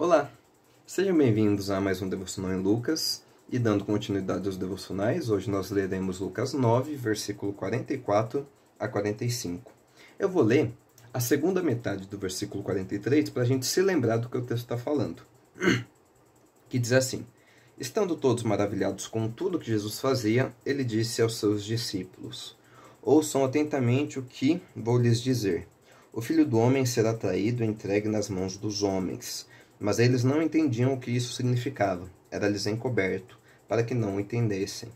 Olá, sejam bem-vindos a mais um Devocional em Lucas, e dando continuidade aos devocionais, hoje nós leremos Lucas 9, versículo 44 a 45. Eu vou ler a segunda metade do versículo 43 para a gente se lembrar do que o texto está falando, que diz assim: Estando todos maravilhados com tudo que Jesus fazia, ele disse aos seus discípulos: Ouçam atentamente o que vou lhes dizer. O Filho do Homem será traído e entregue nas mãos dos homens. Mas eles não entendiam o que isso significava. Era-lhes encoberto, para que não o entendessem.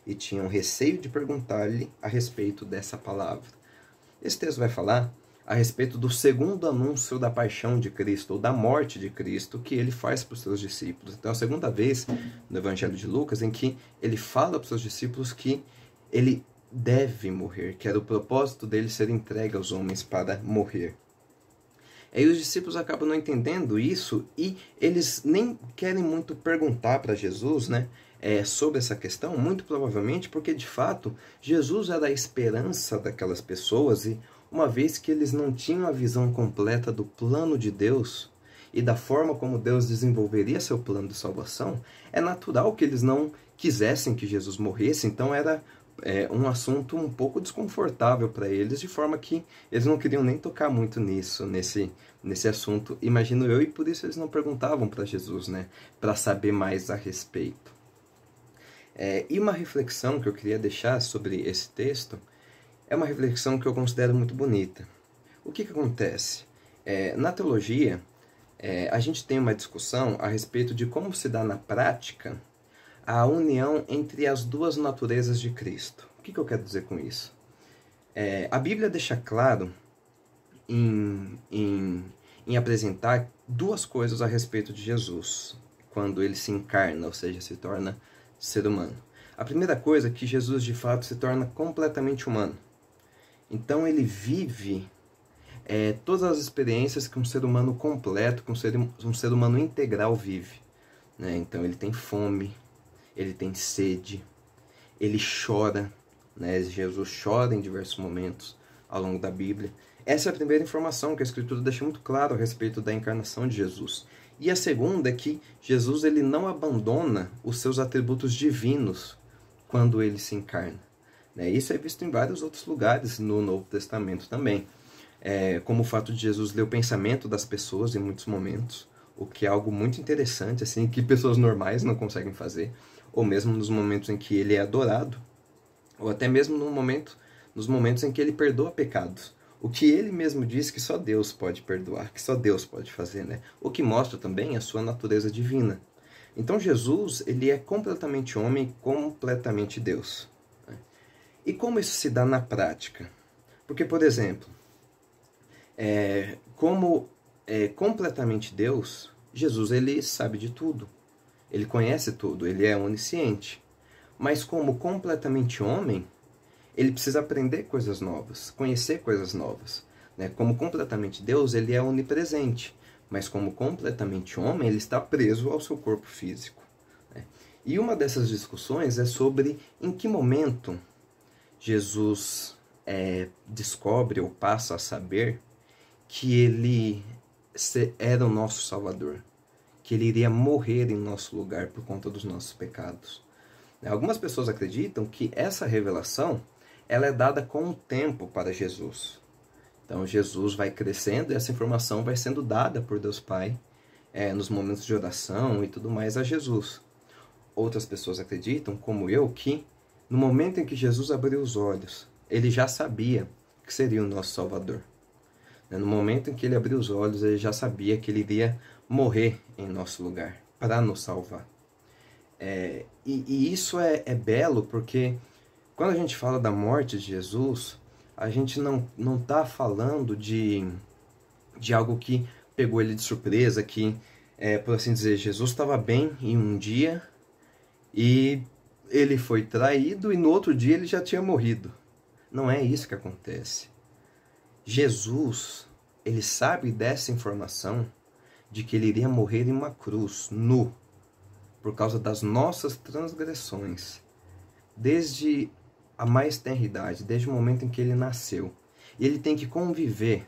E tinham receio de perguntar-lhe a respeito dessa palavra. Esse texto vai falar a respeito do segundo anúncio da paixão de Cristo, ou da morte de Cristo, que ele faz para os seus discípulos. Então, é a segunda vez no Evangelho de Lucas em que ele fala para os seus discípulos que ele deve morrer, que era o propósito dele ser entregue aos homens para morrer. Aí os discípulos acabam não entendendo isso e eles nem querem muito perguntar para Jesus, sobre essa questão, muito provavelmente porque, de fato, Jesus era a esperança daquelas pessoas e, uma vez que eles não tinham a visão completa do plano de Deus e da forma como Deus desenvolveria seu plano de salvação, é natural que eles não quisessem que Jesus morresse, então era um assunto um pouco desconfortável para eles, de forma que eles não queriam nem tocar muito nesse assunto, imagino eu, e por isso eles não perguntavam para Jesus, para saber mais a respeito. E uma reflexão que eu queria deixar sobre esse texto é uma reflexão que eu considero muito bonita. O que acontece? Na teologia, a gente tem uma discussão a respeito de como se dá na prática a união entre as duas naturezas de Cristo. O que eu quero dizer com isso? A Bíblia deixa claro em apresentar duas coisas a respeito de Jesus, quando ele se encarna, ou seja, se torna ser humano. A primeira coisa é que Jesus, de fato, se torna completamente humano. Então ele vive todas as experiências que um ser humano completo, que um ser humano integral vive. Então ele tem fome, ele tem sede, ele chora, Jesus chora em diversos momentos ao longo da Bíblia. Essa é a primeira informação que a Escritura deixa muito claro a respeito da encarnação de Jesus. E a segunda é que Jesus ele não abandona os seus atributos divinos quando ele se encarna. Isso é visto em vários outros lugares no Novo Testamento também. Como o fato de Jesus ler o pensamento das pessoas em muitos momentos, o que é algo muito interessante, assim, que pessoas normais não conseguem fazer, ou mesmo nos momentos em que ele é adorado, ou até mesmo nos momentos em que ele perdoa pecados. O que ele mesmo diz que só Deus pode perdoar, que só Deus pode fazer, O que mostra também a sua natureza divina. Então Jesus, ele é completamente homem e completamente Deus. E como isso se dá na prática? Porque, por exemplo, como completamente Deus, Jesus ele sabe de tudo. Ele conhece tudo, ele é onisciente. Mas como completamente homem, ele precisa aprender coisas novas, conhecer coisas novas. Como completamente Deus, ele é onipresente. Mas como completamente homem, ele está preso ao seu corpo físico. E uma dessas discussões é sobre em que momento Jesus descobre ou passa a saber que ele era o nosso Salvador, que ele iria morrer em nosso lugar por conta dos nossos pecados. Algumas pessoas acreditam que essa revelação ela é dada com o tempo para Jesus. Então Jesus vai crescendo e essa informação vai sendo dada por Deus Pai nos momentos de oração e tudo mais a Jesus. Outras pessoas acreditam, como eu, que no momento em que Jesus abriu os olhos, ele já sabia que seria o nosso Salvador. No momento em que ele abriu os olhos, ele já sabia que ele iria morrer em nosso lugar, para nos salvar. E isso é belo porque quando a gente fala da morte de Jesus, a gente não está falando de algo que pegou ele de surpresa, que, por assim dizer, Jesus estava bem em um dia e ele foi traído e no outro dia ele já tinha morrido. Não é isso que acontece. Jesus, ele sabe dessa informação de que ele iria morrer em uma cruz, nu, por causa das nossas transgressões, desde a mais tenra idade, desde o momento em que ele nasceu. E ele tem que conviver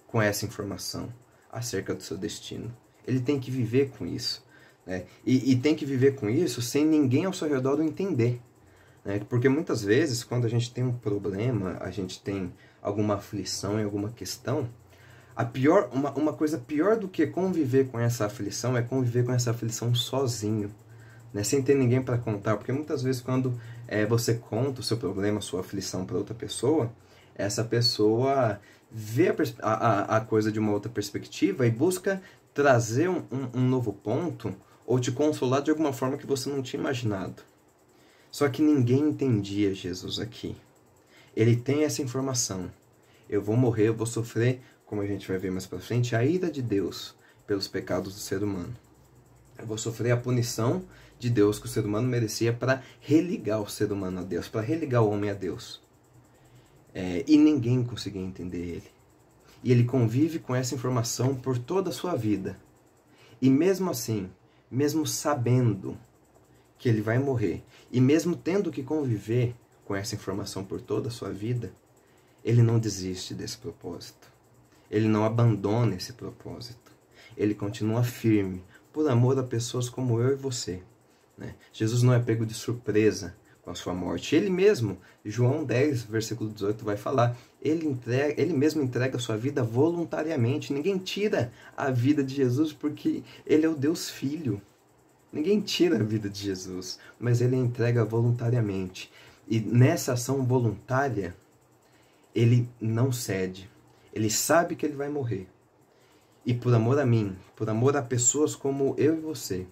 com essa informação acerca do seu destino. Ele tem que viver com isso, né? E tem que viver com isso sem ninguém ao seu redor o entender, né? Porque muitas vezes, quando a gente tem um problema, a gente tem alguma aflição em alguma questão, uma coisa pior do que conviver com essa aflição é conviver com essa aflição sozinho, né? Sem ter ninguém para contar. Porque muitas vezes quando você conta o seu problema, a sua aflição para outra pessoa, essa pessoa vê a coisa de uma outra perspectiva e busca trazer um novo ponto ou te consolar de alguma forma que você não tinha imaginado. Só que ninguém entendia Jesus aqui. Ele tem essa informação. Eu vou morrer, eu vou sofrer, como a gente vai ver mais pra frente, a ira de Deus pelos pecados do ser humano. Eu vou sofrer a punição de Deus que o ser humano merecia para religar o ser humano a Deus, para religar o homem a Deus. E ninguém conseguia entender ele. E ele convive com essa informação por toda a sua vida. E mesmo assim, mesmo sabendo que ele vai morrer, e mesmo tendo que conviver com essa informação por toda a sua vida, ele não desiste desse propósito. Ele não abandona esse propósito. Ele continua firme, por amor a pessoas como eu e você, né? Jesus não é pego de surpresa com a sua morte. Ele mesmo, João 10, versículo 18, vai falar, ele mesmo entrega a sua vida voluntariamente. Ninguém tira a vida de Jesus porque ele é o Deus Filho. Ninguém tira a vida de Jesus, mas ele a entrega voluntariamente. E nessa ação voluntária, ele não cede. Ele sabe que ele vai morrer. E por amor a mim, por amor a pessoas como eu e você,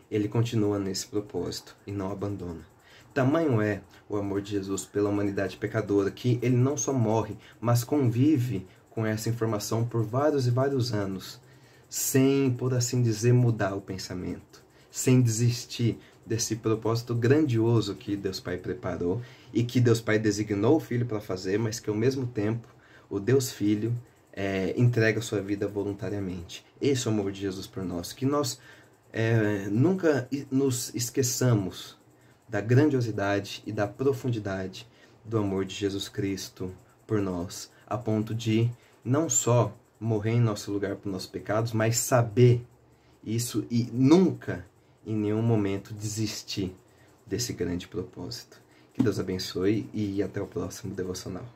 ele continua nesse propósito e não abandona. Tamanho é o amor de Jesus pela humanidade pecadora que ele não só morre, mas convive com essa informação por vários e vários anos, sem, por assim dizer, mudar o pensamento, sem desistir desse propósito grandioso que Deus Pai preparou e que Deus Pai designou o Filho para fazer, mas que ao mesmo tempo o Deus Filho entrega a sua vida voluntariamente. Esse é o amor de Jesus por nós, que nós nunca nos esqueçamos da grandiosidade e da profundidade do amor de Jesus Cristo por nós, a ponto de não só morrer em nosso lugar por nossos pecados, mas saber isso e nunca, em nenhum momento, desistir desse grande propósito. Que Deus abençoe e até o próximo devocional.